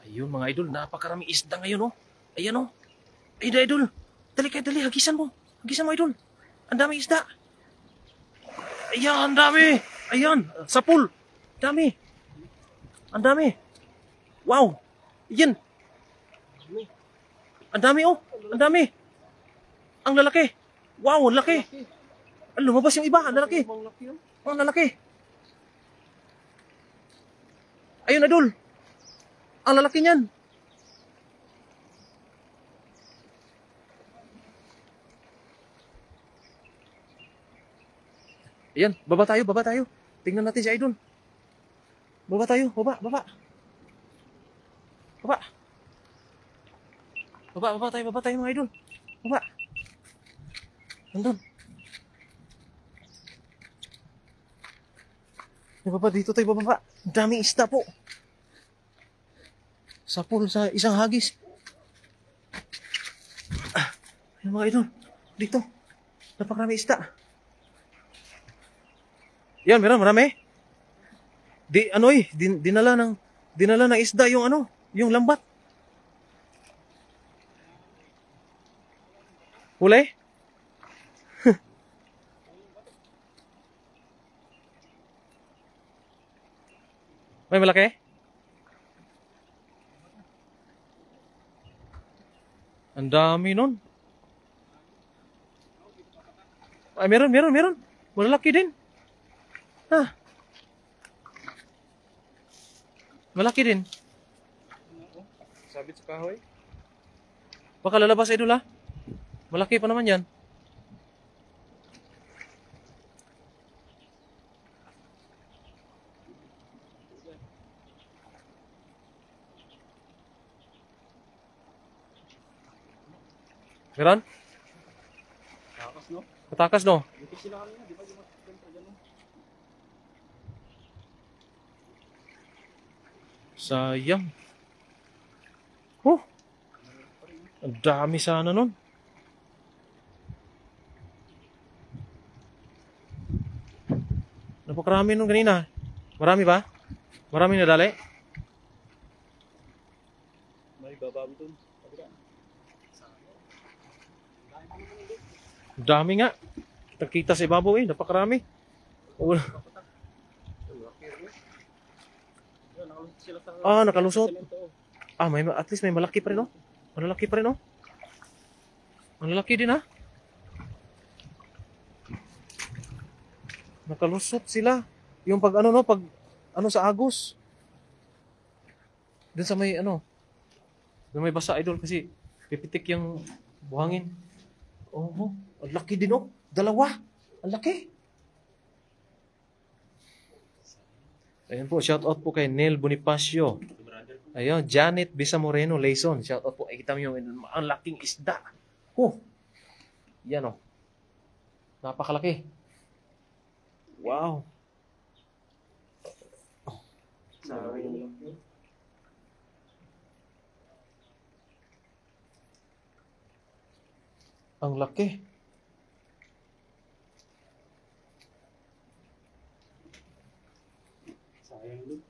Ayun mga idol, napakaraming isda ngayon, oh. Ayan, oh. Ayun, idol. Dali kayo, dali. Hagisan mo. Hagisan mo, idol. Ang daming isda. Ayan, ang dami. Ayan, sa pool. Dami. Ang dami. Wow. Ayan. Ang dami, oh. Ang dami. Ang lalaki. Wow, ang laki. Lumabas yung iba. Ang lalaki. Ang lalaki. Ayun, idol. Ang lalaki niyan. Ayan, baba tayo, baba tayo. Tingnan natin si idol. Baba tayo, baba, baba. Baba. Baba tayo mga idol. Baba. Nandun. Baba dito tayo, baba. Daming isda po. Sa pool, sa isang hagis. Ayan mga idol. Dito. Napakarami isda. Yan, marami. Dinala ng isda yung yung lambat. Huli? May malaki? Ang dami nun. Ay, meron. Malalaki din. Ha? Malaki din. Sabit sa kahoy. Baka lalabas, idol, ha? Malaki pa naman yan. Meron? Takas, no? Katakas, no? Dito sila kanina, di ba? Ganun. Sayang. Oh! Ang dami sana nun. Napakarami nun kanina. Marami ba? Marami nadali? May bababo dun. Ang dami nga. Kita sa ibabaw, napakarami. Oh. Ah, nakalusot. Ah, at least may malaki pa rin, no? Malalaki pa rin, no? Malalaki din, ha? Nakalusot sila. Yung pag sa agos. Dun sa may, dun may basa, idol, kasi pipitik yung buhangin. Oh, ang laki din, oh. Dalawa. Ang laki. Ayan po, shout out po kay Neil Bonifacio. Ayun, Janet Bisa Moreno, Layson. Shout out po. Ay, kita mo yung ang laking isda. Yan, oh. Napakalaki. Wow. Ang laki. Sayang dun.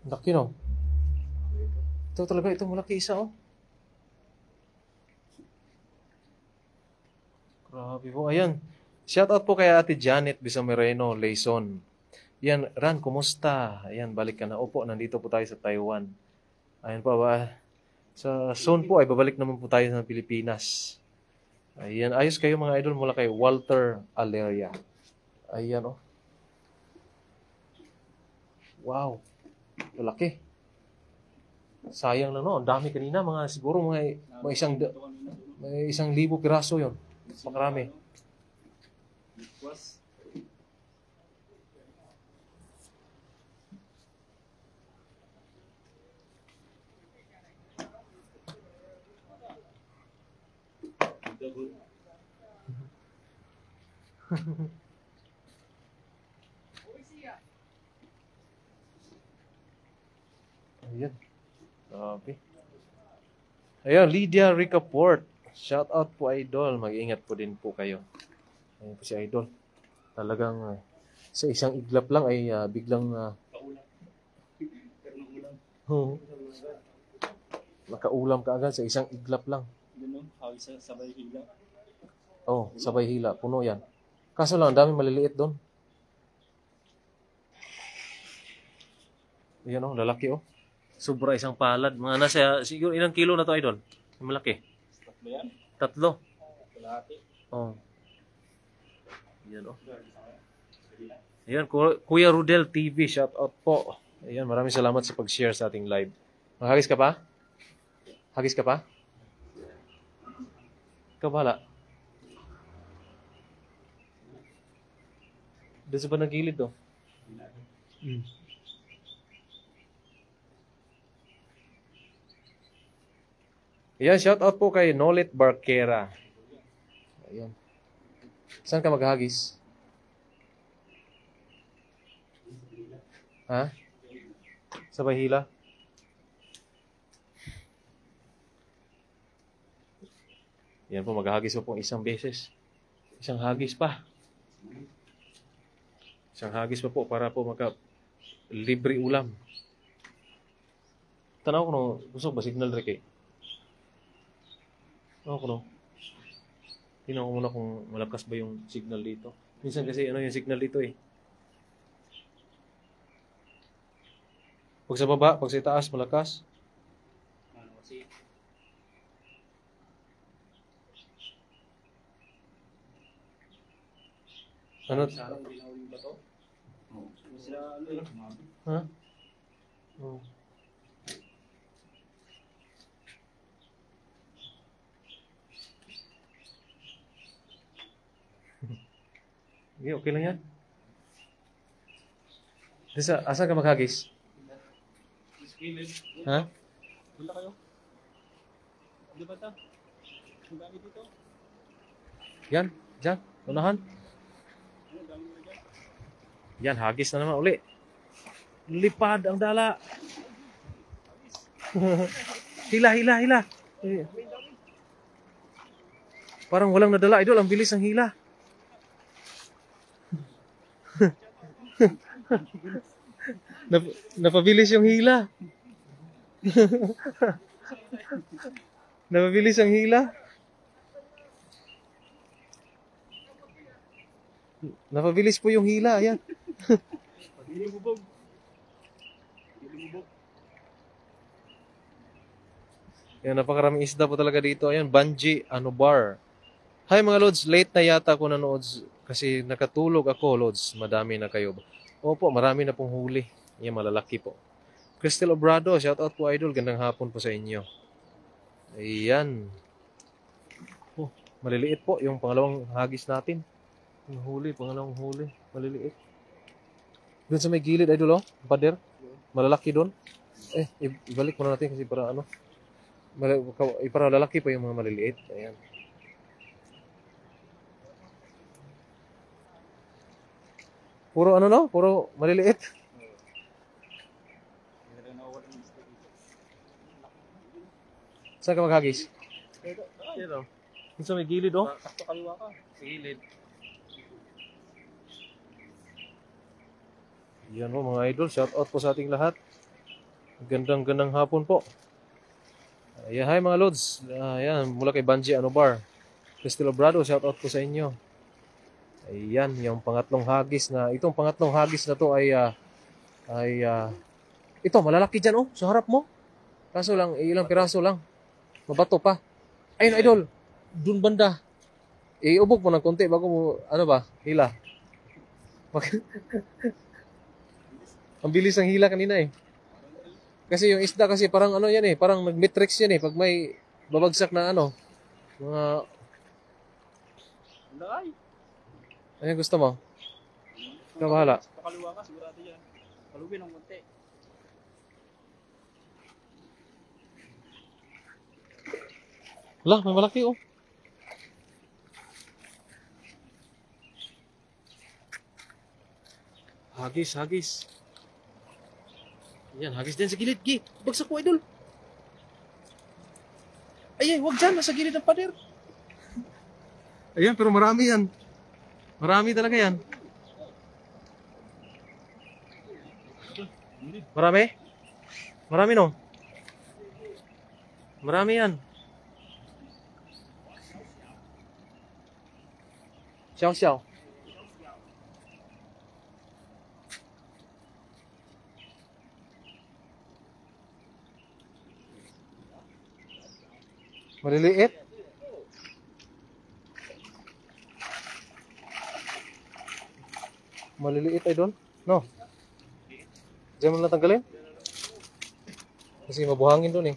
Laki, no? Ito talaga, ito malaki isa, oh. Grabe po. Ayan. Shout out po kay Ate Janet Bisamoreno, Layson. Yan, Ran, kumusta? Ayan, balik ka na. Opo, nandito po tayo sa Taiwan. Ayan po ba? Sa soon po ay babalik naman po tayo sa Pilipinas. Ayan, ayos kayo mga idol mula kay Walter Aleria. Ayan, oh. Wow. Malaki. Sayang lang, no? Ang dami kanina. Siguro may 1,000 piraso yon. Makarami. Ayan. Grabe. Ayan, Lydia Ricaport. Shout out po, idol. Mag-ingat po din po kayo. Ayan po si idol. Talagang sa isang iglap lang ay biglang Kaulam. Pero ng ulam. hmm, nakaulam ka agad sa isang iglap lang. Ganun. Hawis sa sabay hila. Oh, sabay hila, puno yan. Kaso lang, ang daming maliliit doon. Ayan oh, lalaki oh. Sobra isang palad. Mga nasa, siguro ilang kilo na to, idol? Malaki. Tatlo yan. 3. Kalahati. Oh. Ayan oh. Ayan, Kuya Rudel TV, shout out po. Ayan, maraming salamat sa pag-share sa ating live. Maghagis ka pa? Hagis ka pa? Ikaw bahala. Doon sa ba ng gilid to? Ayan, shout out po kay Nolet Barquera. Ayan. Saan ka maghagis? Ha? Sa Bahila? Yan po, maghahagis po pong isang beses. Isang hagis pa. Isang hagis pa po para po libre ulam. Tanaw ko no, gusto ba signal rin kay? Tanaw ko no. Tingnan ko muna kung malakas ba yung signal dito. Minsan kasi ano yung signal dito eh. Pag sa baba, pag sa taas, malakas. Ano kasi? Ano? Sarang ginaw yung bato. Oo. Sila ano yun? Ha? Oh. Okay, okay lang yan. Asa ka maghagis? Skillet. Ha? Wala kayo? Di ba ta? Ang dami dito. Yan, dyan, unahan. Ano, dami na dyan. Yan, hagis na naman uli. Lipad ang dala. Hila. Parang walang nadala, idol. Ang bilis ng hila. Napabilis yung hila. Napabilis ang hila. Napabilis po yung hila. Ayan. Hilibubog. Hilibubog. Yan, napakaraming isda po talaga dito. Ayan, Banji Bar. Hi mga Lods, late na yata ako nanood kasi nakatulog ako, Lods. Madami na kayo. Opo, marami na pong huli. Yan, malalaki po. Crystal Obrado, shout out po idol. Gandang hapon po sa inyo. Ayan. Oh, maliliit po yung pangalawang hagis natin. Yung huli, pangalawang huli. Maliliit. Doon sa may gilid, idol, oh. Pader. Malalaki doon. Ibalik muna natin kasi para ano. Para lalaki pa yung mga maliliit. Ayan. Puro ano no? Puro maliliit. Saan ka maghagis? Pero, Doon sa may gilid, oh. sakto kaliwa ka. Sa gilid. Yan po mga idol. Shout out po sa ating lahat. Gandang hapon po. Ayan, hi mga Lods. Ayan, mula kay Banji Bar. Crystal Obrado, shout out po sa inyo. Ayan, yung pangatlong hagis na, itong pangatlong hagis na to ay ito, malalaki dyan, oh, sa harap mo. Kaso lang, ilang piraso lang. Mabato pa. Ayun, idol, dun banda. Iubog mo ng konti bago mo, ano ba, hila. Ang bilis ng hila kanina eh. Kasi yung isda kasi parang ano yan eh, parang nag-matrix yan eh, pag may babagsak na ano, mga, Ay! ano gusto mo? Ikaw bahala. Sa kaliwa ka, sigurado yan. Kalugin ng konti. Wala, may malaki oh. Hagis. Yan, hagis din sa gilid. Bagsak ko, idol. Ay, wag dyan. Nasa gilid ng pader. Ayan, pero marami yan. Marami talaga yan. Marami? Marami no? Marami yan. Xiao xiao. Maliliit. Maliliit ay doon. No. Diyan mo lang tanggalin. Kasi mabuhangin doon eh.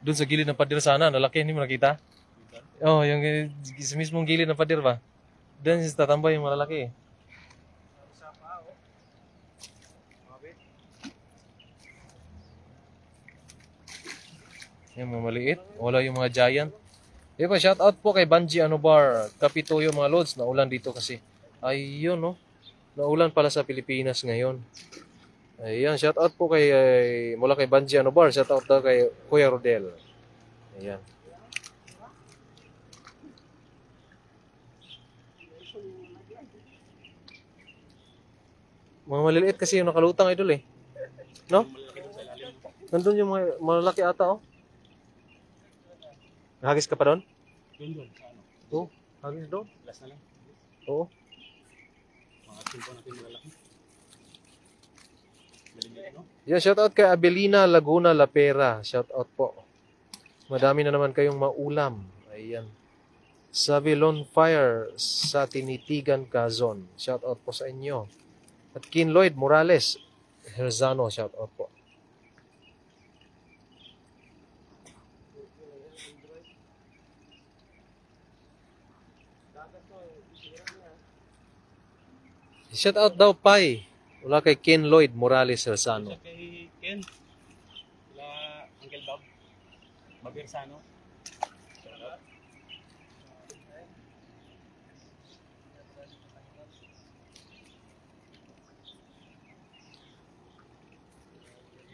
Doon sa gilid ng pader sana, nalaki, hindi mo nakita? Oh, yung sa mismong gilid ng pader ba? Doon sa tatambay yung malalaki eh. Yung mga maliit, wala yung mga giant. Diba, shout out po kay Banji Anobar, Kapitoyo mga lods, naulan dito kasi. Ayun no, naulan pala sa Pilipinas ngayon. Ayan, shout out po kay, mula kay Banji Anobar, shout out daw kay Kuya Rodel. Ayan. Mga maliliit kasi yung nakalutang idol eh. No? Nandun yung mga malalaki ata oh. Hagis ka pa doon? Doon. Sa ano? Oo, hagis doon. Last na lang. Oo. Mga action po natin malalaki. Galing no? Yeah, shout out kay Abelina Laguna Lapera. Shout out po. Madami na naman kayong maulam. Ayan. Savilon Fire sa Tinitigan, Quezon. Shout out po sa inyo. At Kin Lloyd Morales Herzano, shout out po. Shout out daw Pai. Wala kay Ken Lloyd Morales Herzano. Kay Ken. Wala Uncle Bob. Bob Herzano.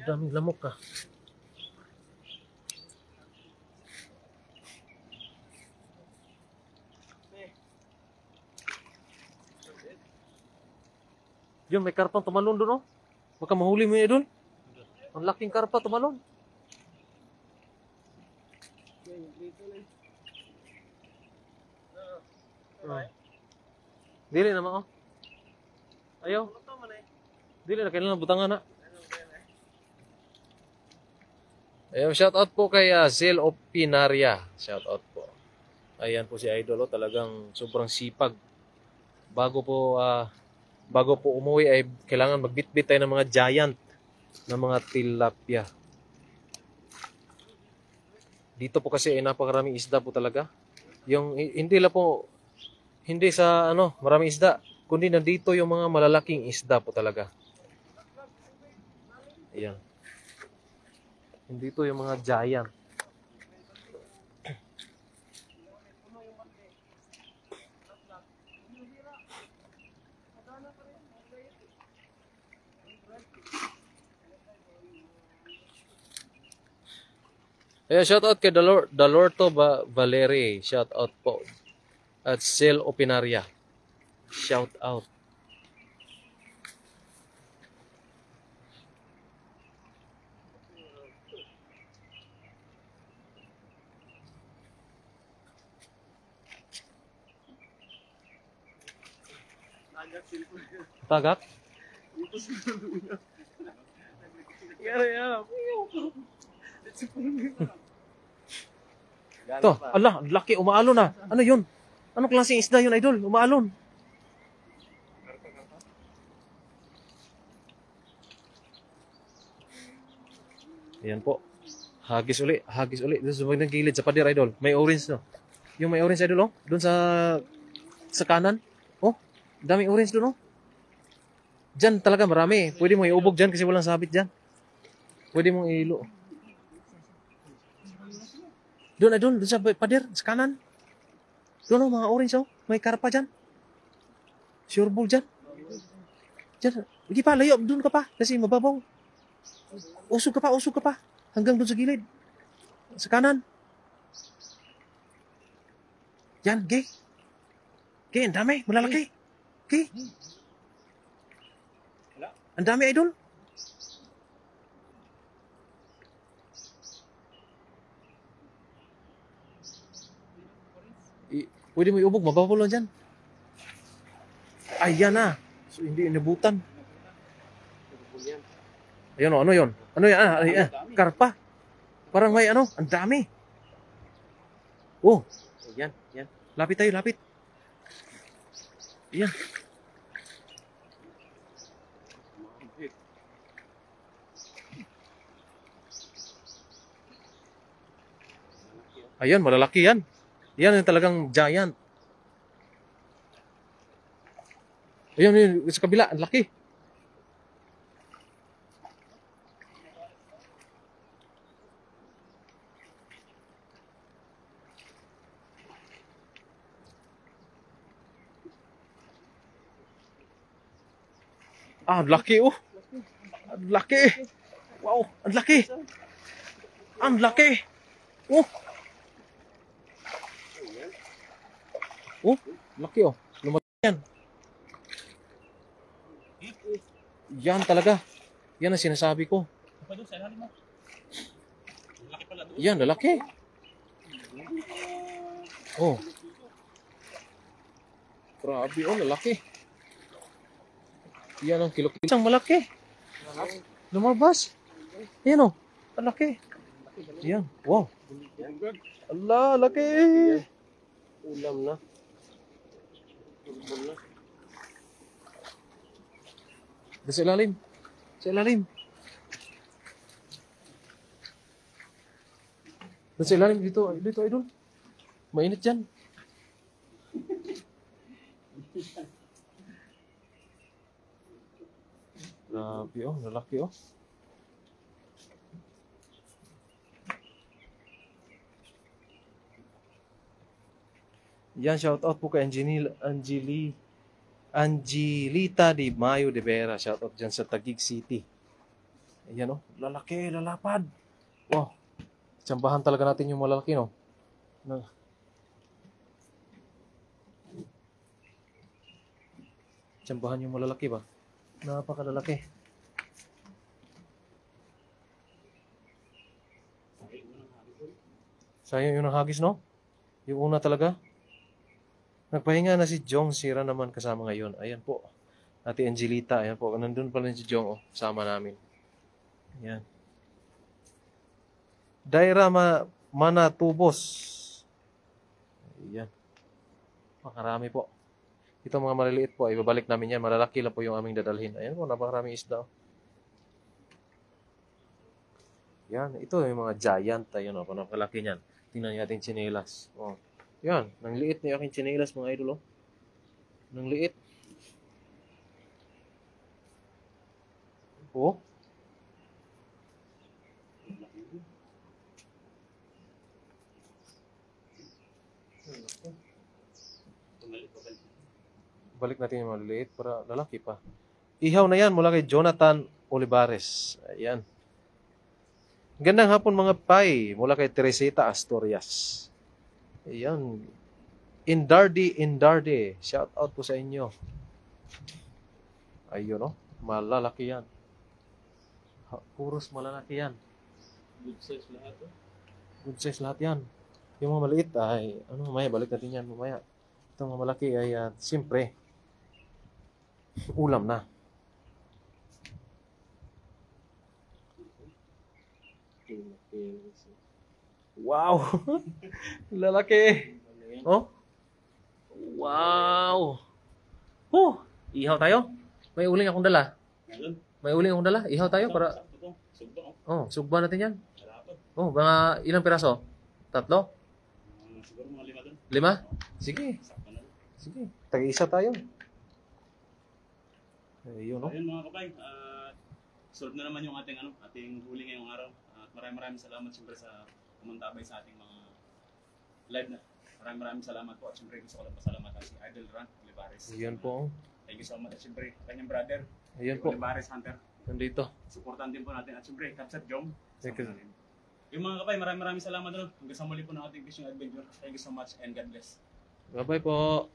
Daming lamok ka. Yung may karpang tumalon doon, oh. Baka mahuli mo yun, idol. Ang laking karpa tumalon. Dili naman, oh. Ayaw. Dili na, kailangan butangan na. Ayaw, shout out po kay Zel Opinaria. Shout out po. Ayan po si Idol, oh. Talagang sobrang sipag. Bago po umuwi ay kailangan magbitbit tayo ng mga giant na mga tilapia. Dito po kasi ay napakaraming isda po talaga. Yung hindi sa maraming isda, kundi nandito yung mga malalaking isda po talaga. Ayan. Nandito yung mga giant. Ayan, shout out kay Dalorto Valeri. Shout out po. At Sel Opinaria. Shout out. Tagak? To, ala, laki, umaalon na. Ano yun? Anong klaseng isda yun, idol? Umaalon. Ayan po. Hagis uli. Doon sa gilid sa pader, idol. May orange, no? Yung may orange, idol, oh. Doon sa kanan. Oh, daming orange doon, oh. Diyan talaga marami. Pwede mo iubog dyan kasi walang sabit dyan. Pwede mong ilo. Doon sa pader, sa kanan. Doon, oh, mga orange, oh. May karpa dyan. Sure bull dyan. Dyan. Hindi pa, layo. Doon ka pa. Kasi mababaw. Usog ka pa. Hanggang doon sa gilid. Sa kanan. Yan, gay. Gay, ang dami. Malalaki. Gay. Wala. Ang dami, idol. Pwede mo iubog, mababaw lang dyan. Ayan na. So, hindi inabutan. Ayan o, ano yun? Ano yan? Ayan, karpa. Parang may ano, ang dami. Oh, yan, yan. Lapit tayo, lapit. Ayan. Ayan, malalaki yan. Yan yung talagang giant. Ayun, yun, sa kabila, ang laki. Ang laki, oh. Ang laki. Wow, ang laki. Ang laki. Oh. Oh, laki, oh. Lumaki yan. Yan talaga. Yan ang sinasabi ko. Pa doon sa ilalim mo. Laki pala doon. Yan, lalaki. Oh. Grabe, oh, lalaki. Yan ang kilo. Isang malaki. Lumabas. Yan, oh. Ang laki. Yan. Wow. Allah, laki. Ulam na. Ulam na. Sa ilalim. Sa ilalim. Sa ilalim dito. Dito, idol. Mainit dyan. Grabe, oh. Lalaki, oh. Yan, shout out po kay Angelita de Mayo de Vera. Shout out dyan sa Taguig City. Ayan, oh. Lalaki, lalapad. Wow. Tsambahan talaga natin yung malalaki, no? Tsambahan yung malalaki ba? Napakalalaki. Sayang yun ang hagis, no? Yung una talaga. Nagpahinga na si Jong Sira naman kasama ngayon. Ayan po. Ate Angelita. Ayan po. Nandun pala si Jong. Oh, kasama namin. Ayan. Daira Manatubos. Ayan. Makarami po. Ito mga maliliit po. Ibabalik namin yan. Malalaki lang po yung aming dadalhin. Ayan po. Napakaraming isda. Yan. Ito yung mga giant. Ayan o. Napakalaki niyan. Tingnan niyo ating tsinelas. Oh. Yan, nang liit na yung aking tsinelas mga idol, oh. Nang liit. Oh. Balik natin yung maliliit para lalaki pa. Ihaw na yan mula kay Jonathan Olivares. Ayan. Gandang hapon mga pay mula kay Teresita Astorias. Ayan. Indardi. Shout out po sa inyo. Ayun, no? Malalaki yan. Puros malalaki yan. Good size lahat, oh. Good size lahat yan. Yung mga maliit ay, mamaya, balik natin yan mamaya. Itong mga malaki ay, siyempre, ulam na. Wow! Lalaki! Oh? Wow! Oh! Ihaw tayo? May uling akong dala. May uling akong dala. Ihaw tayo para... Oh, sugba natin yan. Oh, mga ilang piraso? 3? Siguro mga 5 doon. 5? Sige. Sige. Tag-isa tayo. Ayun, no? Ayun mga kapay, solve na naman yung ating huli ngayong araw. At maraming salamat siyempre sa kumantabay sa ating mga live na. Maraming salamat po at siyempre gusto ko lang pasalamatan si Idol Ran Olivares. Ayan po. Thank you so much at siyempre kanyang brother, Ayan po. Olivares Hunter. nandito. Supportan din po natin. At syempre, Capsat Jom. Thank you. Yung mga kapay, maraming salamat doon. Hanggang sa muli po ng ating fishing adventure. Thank you so much and God bless. Bye-bye po.